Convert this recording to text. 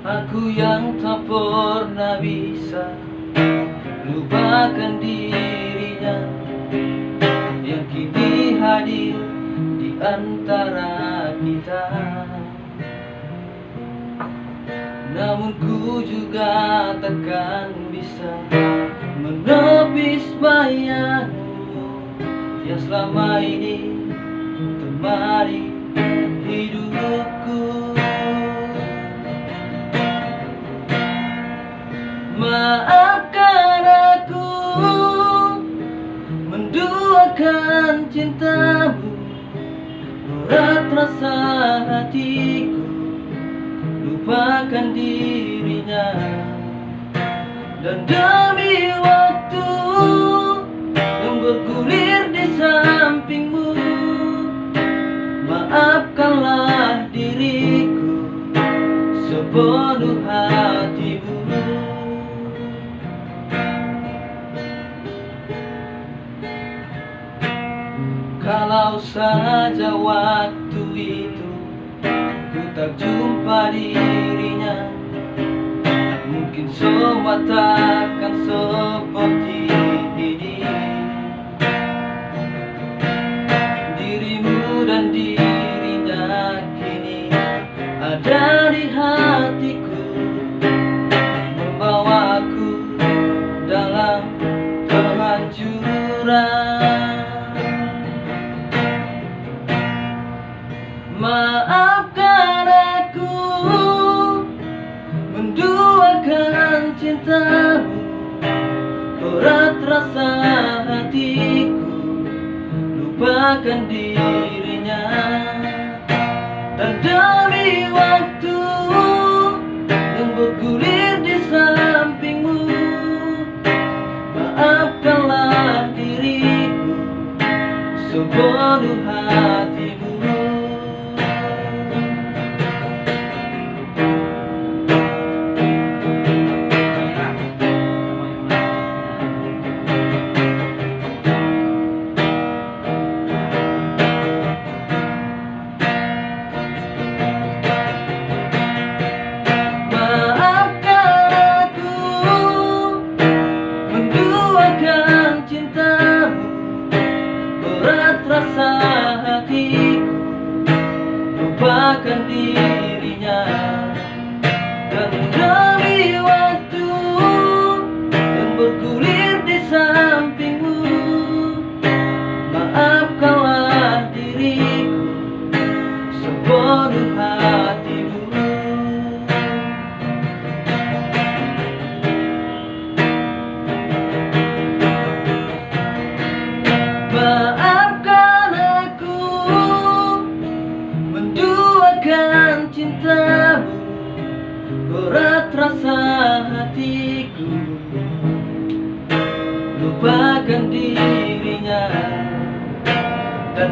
Aku yang tak pernah bisa lupakan dirinya, yang kini hadir di antara kita. Namun ku juga takkan bisa menepis bayangmu yang selama ini temani hidupku. Maafkan aku menduakan cintamu, berat rasa hatiku lupakan dirinya. Dan demi waktu yang bergulir di sampingmu, maafkanlah diriku sepenuh hatimu. Kalau saja waktu itu ku tak jumpa dirinya, mungkin semua takkan seperti ini. Dirimu dan dirinya kini ada di hatiku, membawaku dalam kehancuran. Maafkan aku menduakan cintamu, berat rasa hatiku lupakan dirinya. Dan demi waktu yang bergulir di sampingmu, maafkanlah diriku sepenuh hatimu. Berat rasa hatiku lupakan dirinya. Dan demi waktu yang bergulir di sampingmu, maafkanlah diriku sepenuh hatimu. Maafkan aku menduakan cintamu, berat rasa hatiku lupakan dirinya. Dan